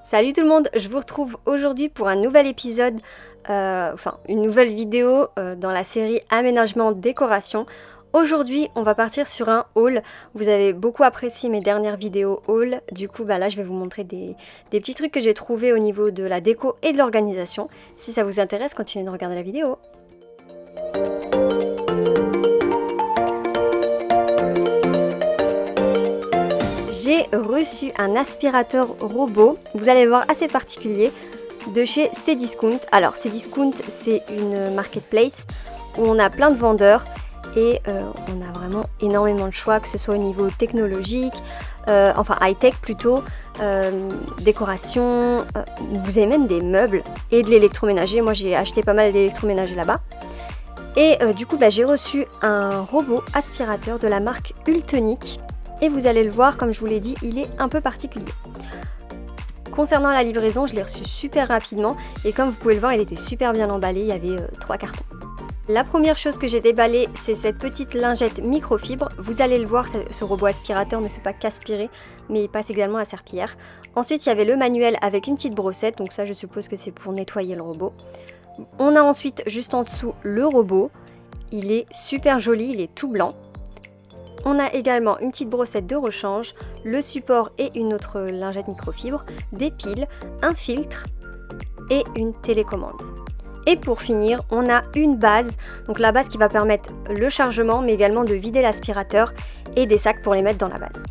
Salut tout le monde, je vous retrouve aujourd'hui pour un nouvel épisode, une nouvelle vidéo dans la série Aménagement Décoration. Aujourd'hui, on va partir sur un haul. Vous avez beaucoup apprécié mes dernières vidéos haul. Du coup, là, je vais vous montrer des petits trucs que j'ai trouvés au niveau de la déco et de l'organisation. Si ça vous intéresse, continuez de regarder la vidéo. J'ai reçu un aspirateur robot, vous allez voir assez particulier, de chez Cdiscount. Alors Cdiscount, c'est une marketplace où on a plein de vendeurs et on a vraiment énormément de choix, que ce soit au niveau technologique, high-tech plutôt, décoration, vous avez même des meubles et de l'électroménager. Moi j'ai acheté pas mal d'électroménager là-bas. Et du coup j'ai reçu un robot aspirateur de la marque Ultonic. Et vous allez le voir, comme je vous l'ai dit, il est un peu particulier. Concernant la livraison, je l'ai reçu super rapidement et comme vous pouvez le voir, il était super bien emballé, il y avait 3 cartons. La première chose que j'ai déballée, c'est cette petite lingette microfibre. Vous allez le voir, ce robot aspirateur ne fait pas qu'aspirer, mais il passe également la serpillière. Ensuite, il y avait le manuel avec une petite brossette, donc ça je suppose que c'est pour nettoyer le robot. On a ensuite juste en dessous le robot. Il est super joli, il est tout blanc. On a également une petite brossette de rechange, le support et une autre lingette microfibre, des piles, un filtre et une télécommande. Et pour finir, on a une base, donc la base qui va permettre le chargement mais également de vider l'aspirateur et des sacs pour les mettre dans la base.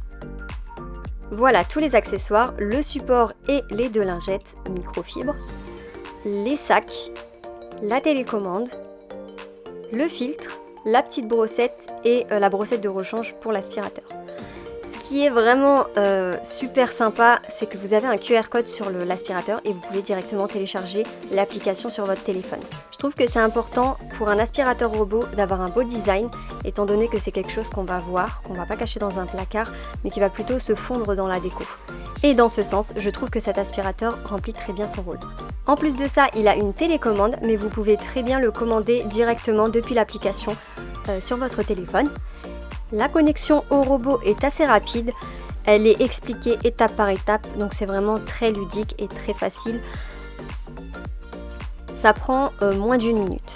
Voilà tous les accessoires, le support et les 2 lingettes microfibre, les sacs, la télécommande, le filtre, la petite brossette et la brossette de rechange pour l'aspirateur. Ce qui est vraiment super sympa, c'est que vous avez un QR code sur l'aspirateur et vous pouvez directement télécharger l'application sur votre téléphone. Je trouve que c'est important pour un aspirateur robot d'avoir un beau design, étant donné que c'est quelque chose qu'on va voir, qu'on va pas cacher dans un placard, mais qui va plutôt se fondre dans la déco. Et dans ce sens, je trouve que cet aspirateur remplit très bien son rôle. En plus de ça, il a une télécommande, mais vous pouvez très bien le commander directement depuis l'application sur votre téléphone. La connexion au robot est assez rapide, elle est expliquée étape par étape, donc c'est vraiment très ludique et très facile. Ça prend moins d'1 minute.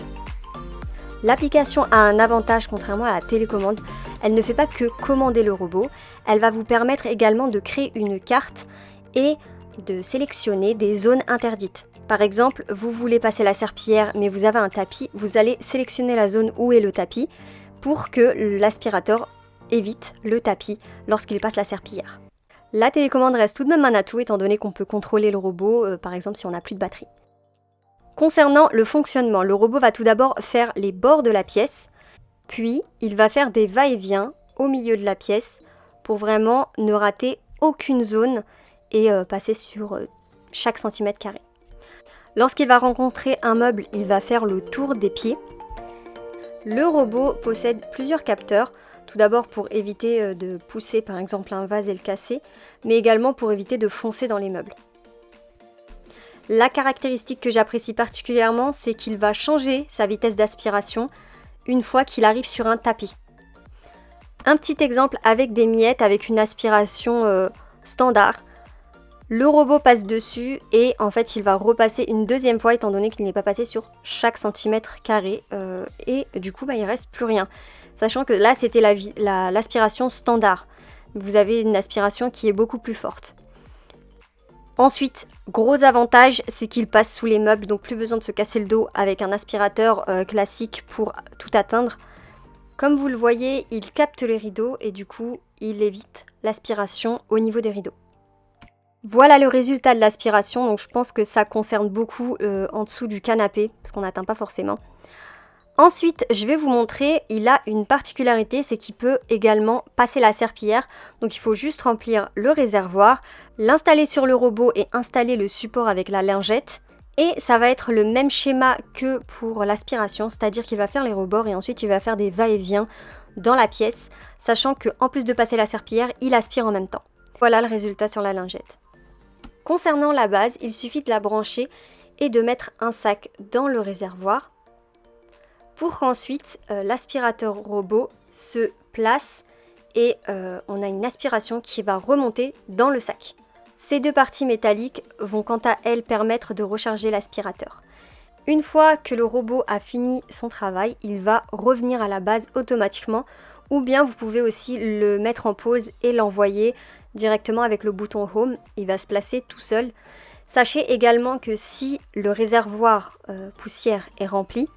L'application a un avantage contrairement à la télécommande, elle ne fait pas que commander le robot, elle va vous permettre également de créer une carte et de sélectionner des zones interdites. Par exemple, vous voulez passer la serpillière mais vous avez un tapis, vous allez sélectionner la zone où est le tapis pour que l'aspirateur évite le tapis lorsqu'il passe la serpillière. La télécommande reste tout de même un atout étant donné qu'on peut contrôler le robot, par exemple si on n'a plus de batterie. Concernant le fonctionnement, le robot va tout d'abord faire les bords de la pièce, puis il va faire des va-et-vient au milieu de la pièce pour vraiment ne rater aucune zone et passer sur chaque centimètre carré. Lorsqu'il va rencontrer un meuble, il va faire le tour des pieds. Le robot possède plusieurs capteurs, tout d'abord pour éviter de pousser par exemple un vase et le casser, mais également pour éviter de foncer dans les meubles. La caractéristique que j'apprécie particulièrement, c'est qu'il va changer sa vitesse d'aspiration une fois qu'il arrive sur un tapis. Un petit exemple avec des miettes, avec une aspiration standard. Le robot passe dessus et en fait il va repasser une deuxième fois étant donné qu'il n'est pas passé sur chaque centimètre carré et du coup il reste plus rien. Sachant que là c'était l'aspiration standard. Vous avez une aspiration qui est beaucoup plus forte. Ensuite, gros avantage, c'est qu'il passe sous les meubles, donc plus besoin de se casser le dos avec un aspirateur classique pour tout atteindre. Comme vous le voyez, il capte les rideaux et du coup il évite l'aspiration au niveau des rideaux. Voilà le résultat de l'aspiration, donc je pense que ça concerne beaucoup en dessous du canapé, parce qu'on n'atteint pas forcément. Ensuite, je vais vous montrer, il a une particularité, c'est qu'il peut également passer la serpillière. Donc il faut juste remplir le réservoir, l'installer sur le robot et installer le support avec la lingette. Et ça va être le même schéma que pour l'aspiration, c'est-à-dire qu'il va faire les rebords et ensuite il va faire des va-et-vient dans la pièce, sachant qu'en plus de passer la serpillière, il aspire en même temps. Voilà le résultat sur la lingette. Concernant la base, il suffit de la brancher et de mettre un sac dans le réservoir pour qu'ensuite l'aspirateur robot se place et on a une aspiration qui va remonter dans le sac. Ces deux parties métalliques vont quant à elles permettre de recharger l'aspirateur. Une fois que le robot a fini son travail, il va revenir à la base automatiquement, ou bien vous pouvez aussi le mettre en pause et l'envoyer directement avec le bouton Home, il va se placer tout seul. Sachez également que si le réservoir poussière est rempli,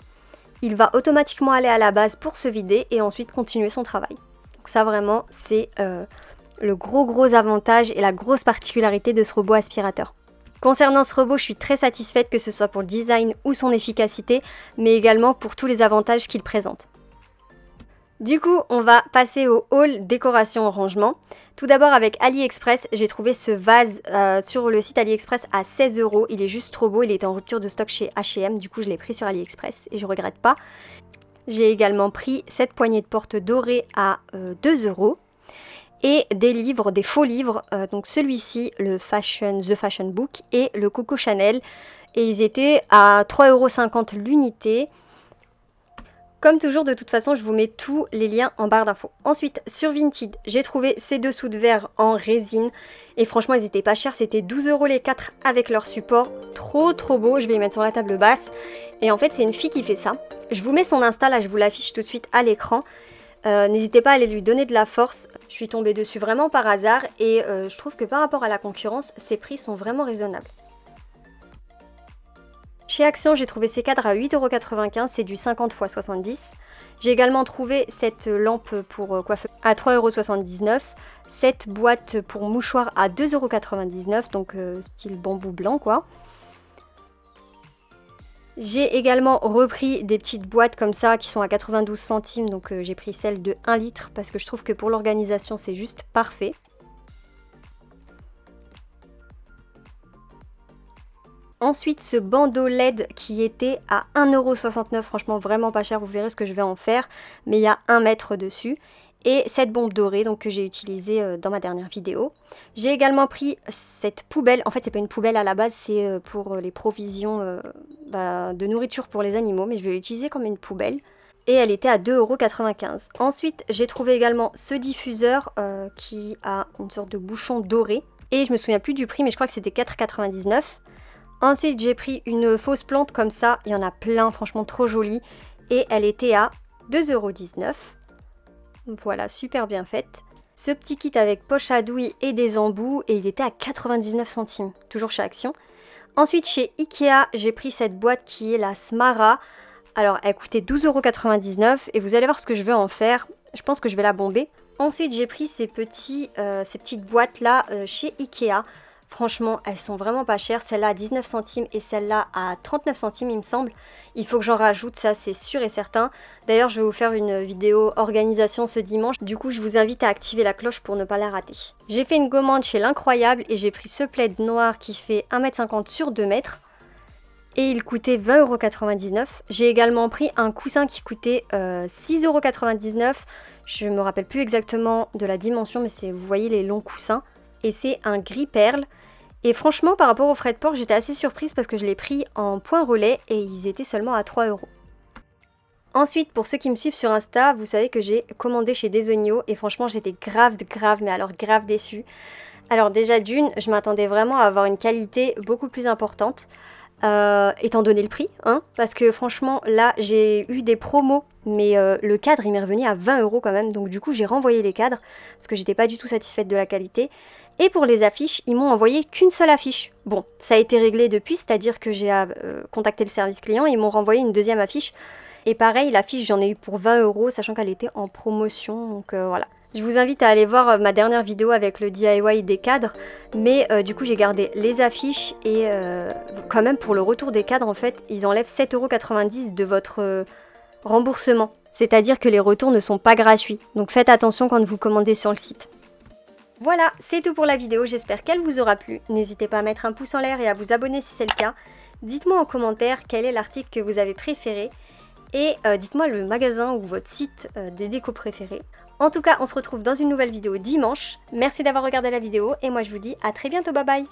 il va automatiquement aller à la base pour se vider et ensuite continuer son travail. Donc ça vraiment c'est le gros avantage et la grosse particularité de ce robot aspirateur. Concernant ce robot, je suis très satisfaite que ce soit pour le design ou son efficacité, mais également pour tous les avantages qu'il présente. Du coup, on va passer au haul décoration rangement. Tout d'abord avec AliExpress, j'ai trouvé ce vase sur le site AliExpress à 16 €. Il est juste trop beau, il était en rupture de stock chez H&M, du coup je l'ai pris sur AliExpress et je regrette pas. J'ai également pris cette poignée de porte dorée à 2 € et des livres, des faux livres, donc celui-ci, The Fashion Book et le Coco Chanel, et ils étaient à 3,50 € l'unité. Comme toujours, de toute façon, je vous mets tous les liens en barre d'infos. Ensuite, sur Vinted, j'ai trouvé ces dessous de verre en résine. Et franchement, ils étaient pas chers. C'était 12 € les 4 avec leur support. Trop beau. Je vais les mettre sur la table basse. Et en fait, c'est une fille qui fait ça. Je vous mets son Insta, là, je vous l'affiche tout de suite à l'écran. N'hésitez pas à aller lui donner de la force. Je suis tombée dessus vraiment par hasard. Et je trouve que par rapport à la concurrence, ses prix sont vraiment raisonnables. Chez Action, j'ai trouvé ces cadres à 8,95 €, c'est du 50 x 70. J'ai également trouvé cette lampe pour coiffeur à 3,79 €, cette boîte pour mouchoir à 2,99 €, donc style bambou blanc quoi. J'ai également repris des petites boîtes comme ça qui sont à 92 centimes, donc j'ai pris celle de 1 litre parce que je trouve que pour l'organisation c'est juste parfait. Ensuite, ce bandeau LED qui était à 1,69 €, franchement vraiment pas cher, vous verrez ce que je vais en faire, mais il y a 1 mètre dessus. Et cette bombe dorée donc, que j'ai utilisée dans ma dernière vidéo. J'ai également pris cette poubelle, en fait c'est pas une poubelle à la base, c'est pour les provisions de nourriture pour les animaux, mais je vais l'utiliser comme une poubelle. Et elle était à 2,95 €. Ensuite, j'ai trouvé également ce diffuseur qui a une sorte de bouchon doré. Et je me souviens plus du prix, mais je crois que c'était 4,99 €. Ensuite, j'ai pris une fausse plante comme ça, il y en a plein, franchement trop jolie, et elle était à 2,19 €. Voilà, super bien faite. Ce petit kit avec poche à douille et des embouts, et il était à 99 centimes, toujours chez Action. Ensuite, chez Ikea, j'ai pris cette boîte qui est la Smara. Alors, elle coûtait 12,99 € et vous allez voir ce que je vais en faire. Je pense que je vais la bomber. Ensuite, j'ai pris ces petites boîtes là chez Ikea. Franchement, elles sont vraiment pas chères. Celle-là à 19 centimes et celle-là à 39 centimes, il me semble. Il faut que j'en rajoute, ça c'est sûr et certain. D'ailleurs, je vais vous faire une vidéo organisation ce dimanche. Du coup, je vous invite à activer la cloche pour ne pas la rater. J'ai fait une commande chez L'Incroyable et j'ai pris ce plaid noir qui fait 1,50 m sur 2 mètres. Et il coûtait 20,99 €. J'ai également pris un coussin qui coûtait 6,99 €. Je me rappelle plus exactement de la dimension, mais c'est, vous voyez les longs coussins. Et c'est un gris perle. Et franchement, par rapport aux frais de port, j'étais assez surprise parce que je l'ai pris en point relais et ils étaient seulement à 3 €. Ensuite, pour ceux qui me suivent sur Insta, vous savez que j'ai commandé chez Desogno et franchement, j'étais grave, mais alors grave déçue. Alors déjà d'une, je m'attendais vraiment à avoir une qualité beaucoup plus importante, étant donné le prix, hein, parce que franchement, là, j'ai eu des promos, mais le cadre, il m'est revenu à 20 € quand même, donc du coup, j'ai renvoyé les cadres parce que j'étais pas du tout satisfaite de la qualité. Et pour les affiches, ils m'ont envoyé qu'une seule affiche. Bon, ça a été réglé depuis, c'est-à-dire que j'ai contacté le service client, ils m'ont renvoyé une deuxième affiche. Et pareil, l'affiche, j'en ai eu pour 20 €, sachant qu'elle était en promotion, donc voilà. Je vous invite à aller voir ma dernière vidéo avec le DIY des cadres, mais du coup j'ai gardé les affiches et quand même pour le retour des cadres, en fait, ils enlèvent 7,90 € de votre remboursement. C'est-à-dire que les retours ne sont pas gratuits, donc faites attention quand vous commandez sur le site. Voilà, c'est tout pour la vidéo, j'espère qu'elle vous aura plu. N'hésitez pas à mettre un pouce en l'air et à vous abonner si c'est le cas. Dites-moi en commentaire quel est l'article que vous avez préféré et dites-moi le magasin ou votre site de déco préféré. En tout cas, on se retrouve dans une nouvelle vidéo dimanche. Merci d'avoir regardé la vidéo et moi je vous dis à très bientôt, bye bye.